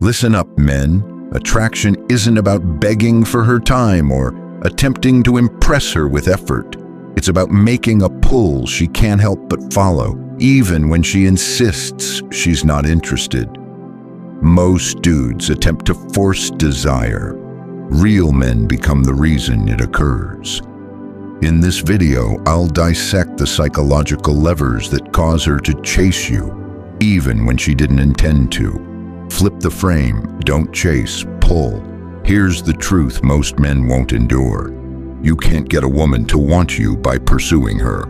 Listen up, men. Attraction isn't about begging for her time or attempting to impress her with effort. It's about making a pull she can't help but follow, even when she insists she's not interested. Most dudes attempt to force desire. Real men become the reason it occurs. In this video, I'll dissect the psychological levers that cause her to chase you, even when she didn't intend to. Flip the frame, don't chase, pull. Here's the truth most men won't endure. You can't get a woman to want you by pursuing her.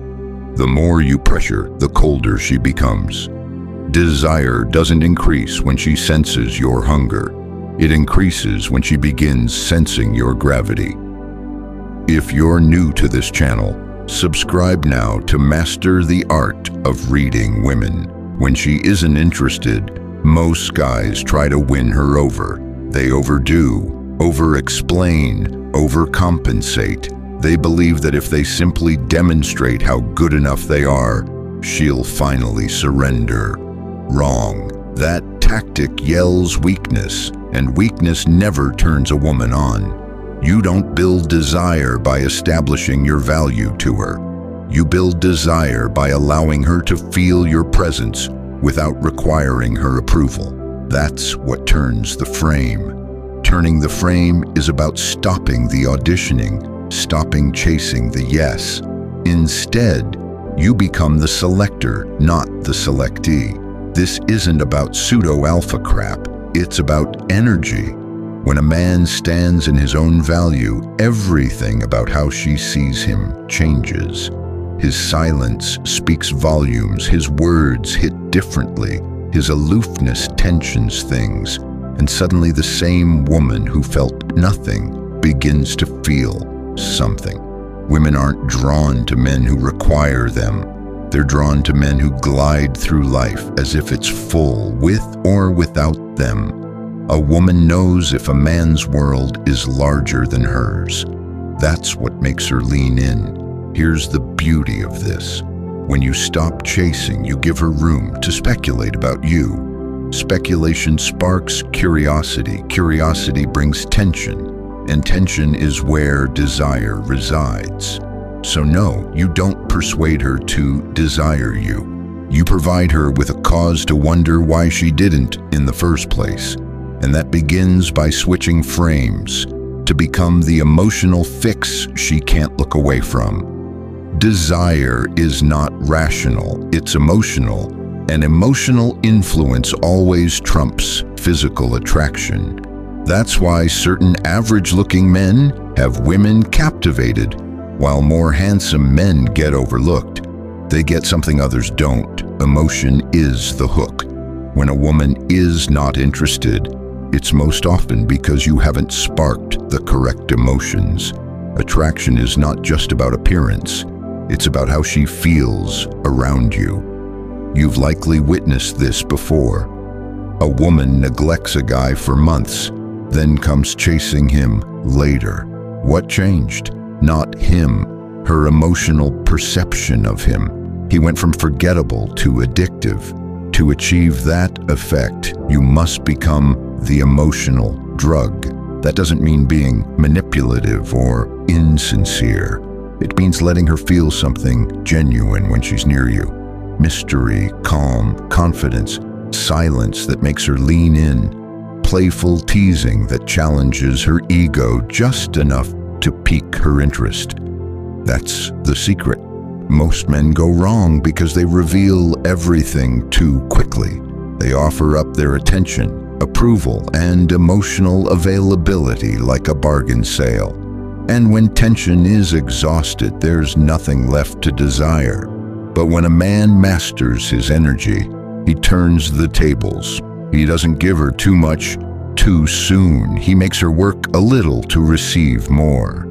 The more you pressure, the colder she becomes. Desire doesn't increase when she senses your hunger. It increases when she begins sensing your gravity. If you're new to this channel, subscribe now to master the art of reading women. When she isn't interested, most guys try to win her over. They overdo, over-explain, overcompensate. They believe that if they simply demonstrate how good enough they are, she'll finally surrender. Wrong. That tactic yells weakness, and weakness never turns a woman on. You don't build desire by establishing your value to her. You build desire by allowing her to feel your presence without requiring her approval. That's what turns the frame. Turning the frame is about stopping the auditioning, stopping chasing the yes. Instead, you become the selector, not the selectee. This isn't about pseudo-alpha crap, it's about energy. When a man stands in his own value, everything about how she sees him changes. His silence speaks volumes, his words hit differently, his aloofness tensions things, and suddenly the same woman who felt nothing begins to feel something. Women aren't drawn to men who require them. They're drawn to men who glide through life as if it's full, with or without them. A woman knows if a man's world is larger than hers. That's what makes her lean in. Here's the beauty of this. When you stop chasing, you give her room to speculate about you. Speculation sparks curiosity. Curiosity brings tension, and tension is where desire resides. So no, you don't persuade her to desire you. You provide her with a cause to wonder why she didn't in the first place. And that begins by switching frames to become the emotional fix she can't look away from. Desire is not rational, it's emotional, and emotional influence always trumps physical attraction. That's why certain average-looking men have women captivated, while more handsome men get overlooked. They get something others don't. Emotion is the hook. When a woman is not interested, it's most often because you haven't sparked the correct emotions. Attraction is not just about appearance. It's about how she feels around you. You've likely witnessed this before. A woman neglects a guy for months, then comes chasing him later. What changed? Not him, her emotional perception of him. He went from forgettable to addictive. To achieve that effect, you must become the emotional drug. That doesn't mean being manipulative or insincere. It means letting her feel something genuine when she's near you. Mystery, calm, confidence, silence that makes her lean in, playful teasing that challenges her ego just enough to pique her interest. That's the secret. Most men go wrong because they reveal everything too quickly. They offer up their attention, approval, and emotional availability like a bargain sale. And when tension is exhausted, there's nothing left to desire. But when a man masters his energy, he turns the tables. He doesn't give her too much too soon. He makes her work a little to receive more.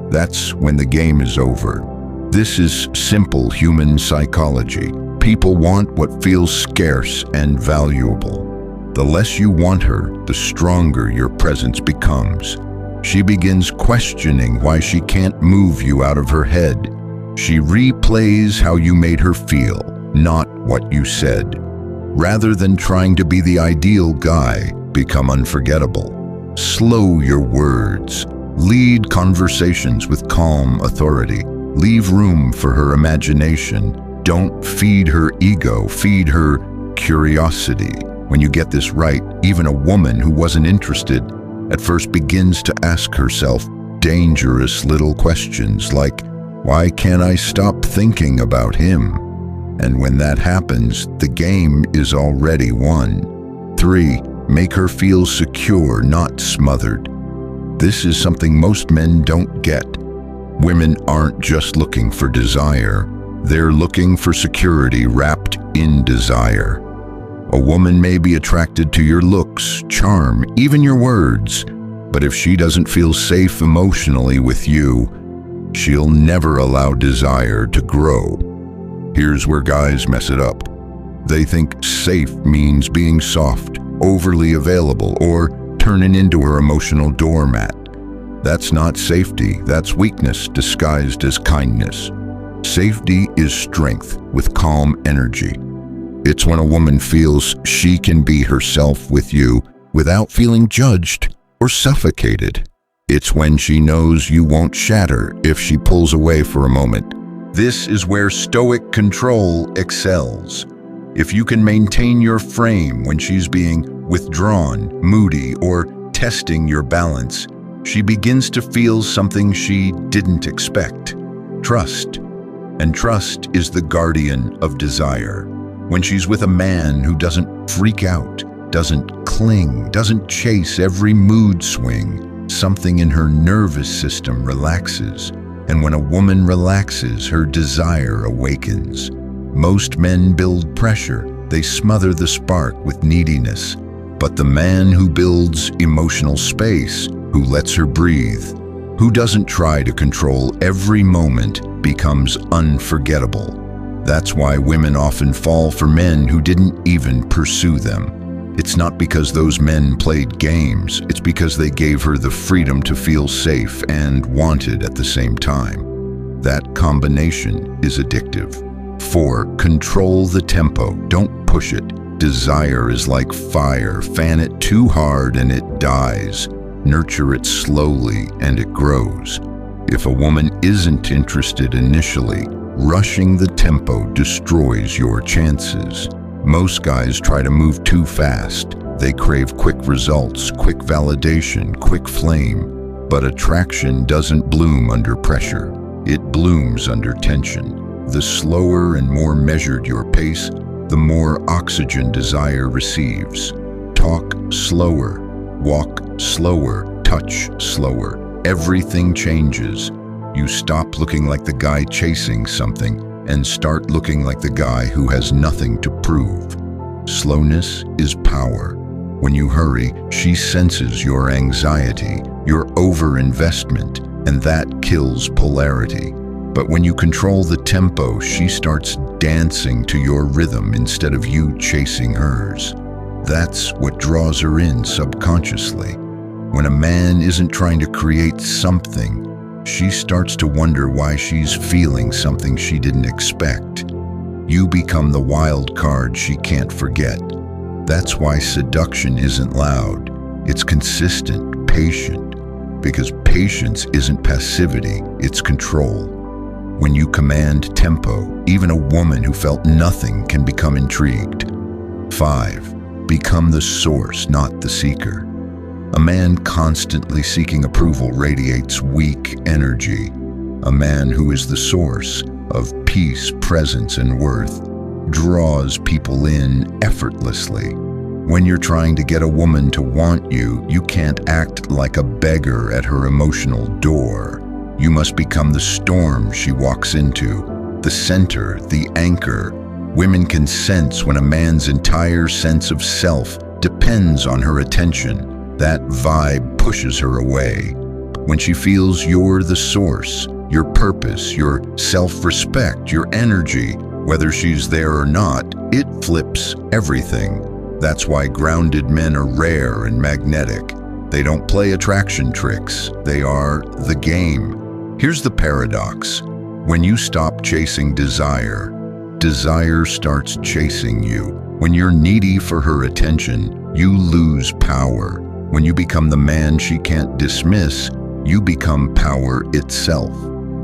That's when the game is over. This is simple human psychology. People want what feels scarce and valuable. The less you want her, the stronger your presence becomes. She begins questioning why she can't move you out of her head. She replays how you made her feel, not what you said. Rather than trying to be the ideal guy, become unforgettable. Slow your words. Lead conversations with calm authority. Leave room for her imagination. Don't feed her ego, feed her curiosity. When you get this right, even a woman who wasn't interested at first begins to ask herself dangerous little questions like, why can't I stop thinking about him? And when that happens, the game is already won. 3. Make her feel secure, not smothered. This is something most men don't get. Women aren't just looking for desire. They're looking for security wrapped in desire. A woman may be attracted to your looks, charm, even your words, but if she doesn't feel safe emotionally with you, she'll never allow desire to grow. Here's where guys mess it up. They think safe means being soft, overly available, or turning into her emotional doormat. That's not safety, that's weakness disguised as kindness. Safety is strength with calm energy. It's when a woman feels she can be herself with you without feeling judged or suffocated. It's when she knows you won't shatter if she pulls away for a moment. This is where Stoic control excels. If you can maintain your frame when she's being withdrawn, moody, or testing your balance, she begins to feel something she didn't expect: trust. And trust is the guardian of desire. When she's with a man who doesn't freak out, doesn't cling, doesn't chase every mood swing, something in her nervous system relaxes. And when a woman relaxes, her desire awakens. Most men build pressure. They smother the spark with neediness. But the man who builds emotional space, who lets her breathe, who doesn't try to control every moment, becomes unforgettable. That's why women often fall for men who didn't even pursue them. It's not because those men played games, it's because they gave her the freedom to feel safe and wanted at the same time. That combination is addictive. 4. Control the tempo. Don't push it. Desire is like fire. Fan it too hard and it dies. Nurture it slowly and it grows. If a woman isn't interested initially, rushing the tempo destroys your chances. Most guys try to move too fast. They crave quick results, quick validation, quick flame. But attraction doesn't bloom under pressure. It blooms under tension. The slower and more measured your pace, the more oxygen desire receives. Talk slower, walk slower, touch slower. Everything changes. You stop looking like the guy chasing something and start looking like the guy who has nothing to prove. Slowness is power. When you hurry, she senses your anxiety, your overinvestment, and that kills polarity. But when you control the tempo, she starts dancing to your rhythm instead of you chasing hers. That's what draws her in subconsciously. When a man isn't trying to create something, she starts to wonder why she's feeling something she didn't expect. You become the wild card she can't forget. That's why seduction isn't loud. It's consistent, patient. Because patience isn't passivity, it's control. When you command tempo, even a woman who felt nothing can become intrigued. 5. Become the source, not the seeker. A man constantly seeking approval radiates weak energy. A man who is the source of peace, presence, and worth draws people in effortlessly. When you're trying to get a woman to want you, you can't act like a beggar at her emotional door. You must become the storm she walks into, the center, the anchor. Women can sense when a man's entire sense of self depends on her attention. That vibe pushes her away. When she feels you're the source, your purpose, your self-respect, your energy, whether she's there or not, it flips everything. That's why grounded men are rare and magnetic. They don't play attraction tricks. They are the game. Here's the paradox. When you stop chasing desire, desire starts chasing you. When you're needy for her attention, you lose power. When you become the man she can't dismiss, you become power itself.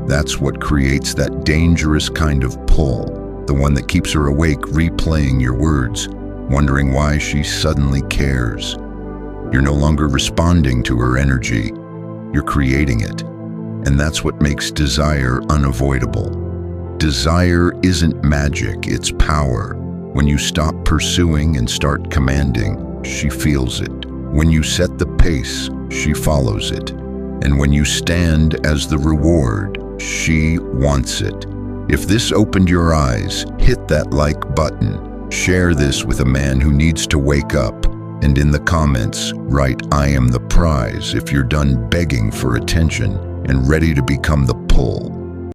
That's what creates that dangerous kind of pull, the one that keeps her awake replaying your words, wondering why she suddenly cares. You're no longer responding to her energy, you're creating it. And that's what makes desire unavoidable. Desire isn't magic, it's power. When you stop pursuing and start commanding, she feels it. When you set the pace, she follows it. And when you stand as the reward, she wants it. If this opened your eyes, hit that like button. Share this with a man who needs to wake up. And in the comments, write "I am the prize" if you're done begging for attention and ready to become the pull.